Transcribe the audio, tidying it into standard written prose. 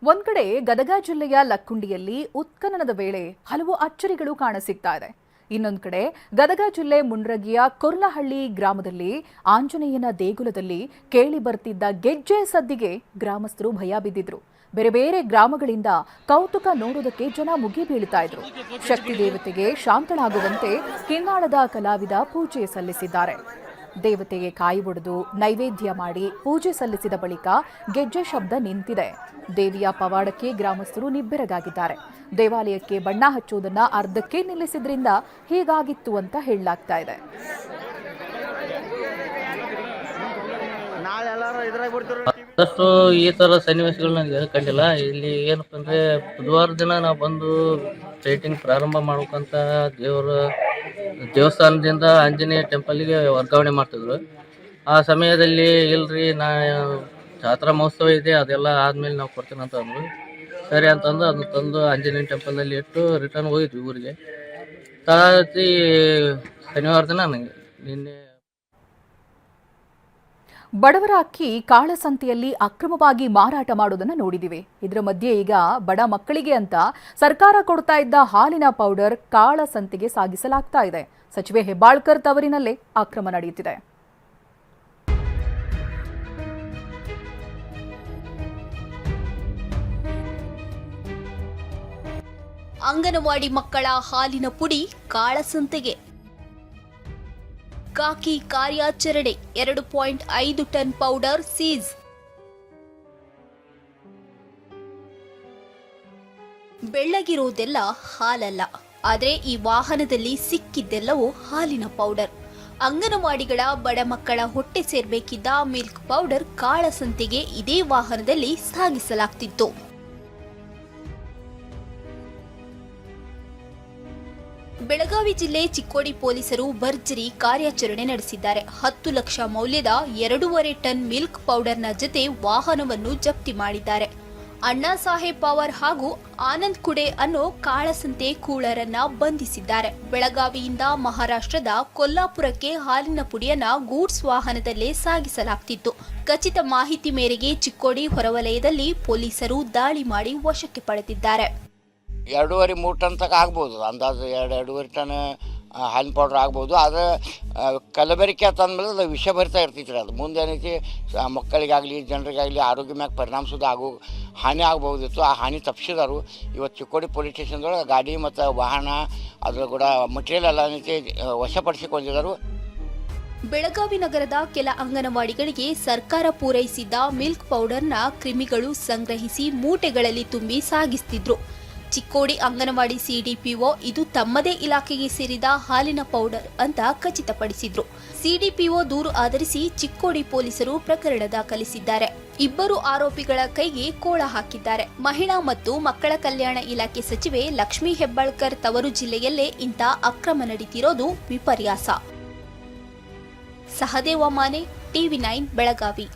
ಒಂದ್ ಕಡೆ ಗದಗ ಜಿಲ್ಲೆಯ ಲಕ್ಕುಂಡಿಯಲ್ಲಿ ಉತ್ಖನನದ ವೇಳೆ ಹಲವು ಅಚ್ಚರಿಗಳು ಕಾಣಸಿಗ್ತಾ ಇದೆ. ಇನ್ನೊಂದು ಕಡೆ ಗದಗ ಜಿಲ್ಲೆ ಮುಂಡ್ರಗಿಯ ಕೊರ್ಲಹಳ್ಳಿ ಗ್ರಾಮದಲ್ಲಿ ಆಂಜನೇಯನ ದೇಗುಲದಲ್ಲಿ ಕೇಳಿ ಬರ್ತಿದ್ದ ಗೆಜ್ಜೆ ಸದ್ದಿಗೆ ಗ್ರಾಮಸ್ಥರು ಭಯ ಬಿದ್ದಿದ್ರು. ಬೇರೆ ಬೇರೆ ಗ್ರಾಮಗಳಿಂದ ಕೌತುಕ ನೋಡೋದಕ್ಕೆ ಜನ ಮುಗಿ ಬೀಳ್ತಾ ಇದ್ರು. ಶಕ್ತಿ ದೇವತೆಗೆ ಶಾಂತಳಾಗುವಂತೆ ಕಿನ್ನಾಳದ ಕಲಾವಿದ ಪೂಜೆ ಸಲ್ಲಿಸಿದ್ದಾರೆ. ದೇವತೆಗೆ ಕಾಯಿ ಒಡೆದು ನೈವೇದ್ಯ ಮಾಡಿ ಪೂಜೆ ಸಲ್ಲಿಸಿದ ಬಳಿಕ ಗೆಜ್ಜೆ ಶಬ್ದ ನಿಂತಿದೆ. ದೇವಿಯ ಪವಾಡಕ್ಕೆ ಗ್ರಾಮಸ್ಥರು ನಿಬ್ಬೆರಗಾಗಿದ್ದಾರೆ. ದೇವಾಲಯಕ್ಕೆ ಬಣ್ಣ ಹಚ್ಚುವುದನ್ನ ಅರ್ಧಕ್ಕೆ ನಿಲ್ಲಿಸಿದ್ರಿಂದ ಹೀಗಾಗಿತ್ತು ಅಂತ ಹೇಳಲಾಗ್ತಾ ಇದೆ. ಮತ್ತಷ್ಟು ಈ ತರ ಸನ್ನಿವೇಶಗಳು ನನಗೆ ಕಂಡಿಲ್ಲ. ಇಲ್ಲಿ ಏನಪ್ಪ ಅಂದ್ರೆ ಬುಧವಾರ ದಿನ ನಾವು ಬಂದು ಪೇಂಟಿಂಗ್ ಪ್ರಾರಂಭ ಮಾಡ್ಬೇಕಂತ ದೇವಸ್ಥಾನದಿಂದ ಆಂಜನೇಯ ಟೆಂಪಲ್ಗೆ ವರ್ಗಾವಣೆ ಮಾಡ್ತಿದ್ರು. ಆ ಸಮಯದಲ್ಲಿ ಇಲ್ರಿ ಜಾತ್ರಾ ಮಹೋತ್ಸವ ಇದೆ, ಅದೆಲ್ಲ ಆದ್ಮೇಲೆ ನಾವು ಕೊಡ್ತೀನಿ ಅಂತ ಅಂದ್ರು. ಸರಿ ಅಂತಂದು ಅದನ್ನ ತಂದು ಆಂಜನೇಯ ಟೆಂಪಲ್ನಲ್ಲಿ ಇಟ್ಟು ರಿಟರ್ನ್ ಹೋಗಿದ್ವಿ ಊರಿಗೆ. ತಾತಿ ಶನಿವಾರ ದಿನ ನಿನ್ನೆ ಬಡವರ ಅಕ್ಕಿ ಕಾಳಸಂತೆಯಲ್ಲಿ ಅಕ್ರಮವಾಗಿ ಮಾರಾಟ ಮಾಡೋದನ್ನ ನೋಡಿದಿವಿ. ಇದರ ಮಧ್ಯೆ ಈಗ ಬಡ ಮಕ್ಕಳಿಗೆ ಅಂತ ಸರ್ಕಾರ ಕೊಡ್ತಾ ಇದ್ದ ಹಾಲಿನ ಪೌಡರ್ ಕಾಳಸಂತೆಗೆ ಸಾಗಿಸಲಾಗ್ತಾ ಇದೆ. ಸಚಿವೆ ಹೆಬ್ಬಾಳ್ಕರ್ ತವರಿನಲ್ಲೇ ಅಕ್ರಮ ನಡೆಯುತ್ತಿದೆ. ಅಂಗನವಾಡಿ ಮಕ್ಕಳ ಹಾಲಿನ ಪುಡಿ ಕಾಳಸಂತೆಗೆ. ಕಾಕಿ ಕಾರ್ಯಾಚರಣೆ 2.5 ಟನ್ ಪೌಡರ್ ಸೀಸ್. ಬೆಳ್ಳಗಿರುವುದೆಲ್ಲ ಹಾಲಲ್ಲ, ಆದರೆ ಈ ವಾಹನದಲ್ಲಿ ಸಿಕ್ಕಿದ್ದೆಲ್ಲವೂ ಹಾಲಿನ ಪೌಡರ್. ಅಂಗನವಾಡಿಗಳ ಬಡ ಮಕ್ಕಳ ಹೊಟ್ಟೆ ಸೇರ್ಬೇಕಿದ್ದ ಮಿಲ್ಕ್ ಪೌಡರ್ ಕಾಳಸಂತೆಗೆ ಇದೇ ವಾಹನದಲ್ಲಿ ಸಾಗಿಸಲಾಗ್ತಿತ್ತು. ಬೆಳಗಾವಿ ಜಿಲ್ಲೆ ಚಿಕ್ಕೋಡಿ ಪೊಲೀಸರು ಭರ್ಜರಿ ಕಾರ್ಯಾಚರಣೆ ನಡೆಸಿದ್ದಾರೆ. 10 ಲಕ್ಷ ಮೌಲ್ಯದ 2.5 ಟನ್ ಮಿಲ್ಕ್ ಪೌಡರ್ನ ಜೊತೆ ವಾಹನವನ್ನು ಜಪ್ತಿ ಮಾಡಿದ್ದಾರೆ. ಅಣ್ಣಾ ಸಾಹೇಬ್ ಪವಾರ್ ಹಾಗೂ ಆನಂದ್ ಕುಡೆ ಅನ್ನೋ ಕಾಳಸಂತೆ ಕೂಳರನ್ನ ಬಂಧಿಸಿದ್ದಾರೆ. ಬೆಳಗಾವಿಯಿಂದ ಮಹಾರಾಷ್ಟ್ರದ ಕೊಲ್ಲಾಪುರಕ್ಕೆ ಹಾಲಿನ ಪುಡಿಯನ್ನ ಗೂಡ್ಸ್ ವಾಹನದಲ್ಲೇ ಸಾಗಿಸಲಾಗ್ತಿತ್ತು. ಖಚಿತ ಮಾಹಿತಿ ಮೇರೆಗೆ ಚಿಕ್ಕೋಡಿ ಹೊರವಲಯದಲ್ಲಿ ಪೊಲೀಸರು ದಾಳಿ ಮಾಡಿ ವಶಕ್ಕೆ ಪಡೆದಿದ್ದಾರೆ. 2.5-3 ಟನ್ ತನಕ ಆಗ್ಬೋದು, ಅಂದಾಜು 2.5 ಟನ್ ಹಾಲಿನ ಪೌಡ್ರ್ ಆಗ್ಬೋದು. ಆದರೆ ಕಲಬೆರಕೆ ಅಂತಂದ್ಮೇಲೆ ಅದು ವಿಷಭರಿತ ಇರ್ತೈತ್ರಿ. ಅದು ಮುಂದೆ ಏನೈತಿ ಮಕ್ಕಳಿಗಾಗಲಿ ಜನರಿಗಾಗಲಿ ಆರೋಗ್ಯ ಮ್ಯಾಗ ಪರಿಣಾಮ ಸುದ ಹಾನಿ ಆಗ್ಬೋದಿತ್ತು. ಆ ಹಾನಿ ತಪ್ಪಿಸಿದಾರು. ಇವತ್ತು ಚಿಕ್ಕೋಡಿ ಪೊಲೀಸ್ ಸ್ಟೇಷನ್ದೊಳಗೆ ಗಾಡಿ ಮತ್ತು ವಾಹನ ಅದ್ರ ಕೂಡ ಮಟೀರಿಯಲ್ ಎಲ್ಲ ಏನೈತಿ ವಶಪಡಿಸಿಕೊಂಡಿದ್ದಾರೆ. ಬೆಳಗಾವಿ ನಗರದ ಕೆಲ ಅಂಗನವಾಡಿಗಳಿಗೆ ಸರ್ಕಾರ ಪೂರೈಸಿದ್ದ ಮಿಲ್ಕ್ ಪೌಡರ್ನ ಕ್ರಿಮಿಗಳು ಸಂಗ್ರಹಿಸಿ ಮೂಟೆಗಳಲ್ಲಿ ತುಂಬಿ ಸಾಗಿಸ್ತಿದ್ರು. ಚಿಕ್ಕೋಡಿ ಅಂಗನವಾಡಿ ಸಿಡಿಪಿಒ ಇದು ತಮ್ಮದೇ ಇಲಾಖೆಗೆ ಸೇರಿದ ಹಾಲಿನ ಪೌಡರ್ ಅಂತ ಖಚಿತಪಡಿಸಿದ್ರು. ಸಿಡಿಪಿಒ ದೂರು ಆಧರಿಸಿ ಚಿಕ್ಕೋಡಿ ಪೊಲೀಸರು ಪ್ರಕರಣ ದಾಖಲಿಸಿದ್ದಾರೆ. 2 ಆರೋಪಿಗಳ ಕೈಗೆ ಕೋಳ ಹಾಕಿದ್ದಾರೆ. ಮಹಿಳಾ ಮತ್ತು ಮಕ್ಕಳ ಕಲ್ಯಾಣ ಇಲಾಖೆ ಸಚಿವೆ ಲಕ್ಷ್ಮೀ ಹೆಬ್ಬಾಳ್ಕರ್ ತವರು ಜಿಲ್ಲೆಯಲ್ಲೇ ಇಂಥ ಅಕ್ರಮ ನಡೀತಿರೋದು ವಿಪರ್ಯಾಸ. ಸಹದೇವ ಮಾನೆ, TV9 ಬೆಳಗಾವಿ.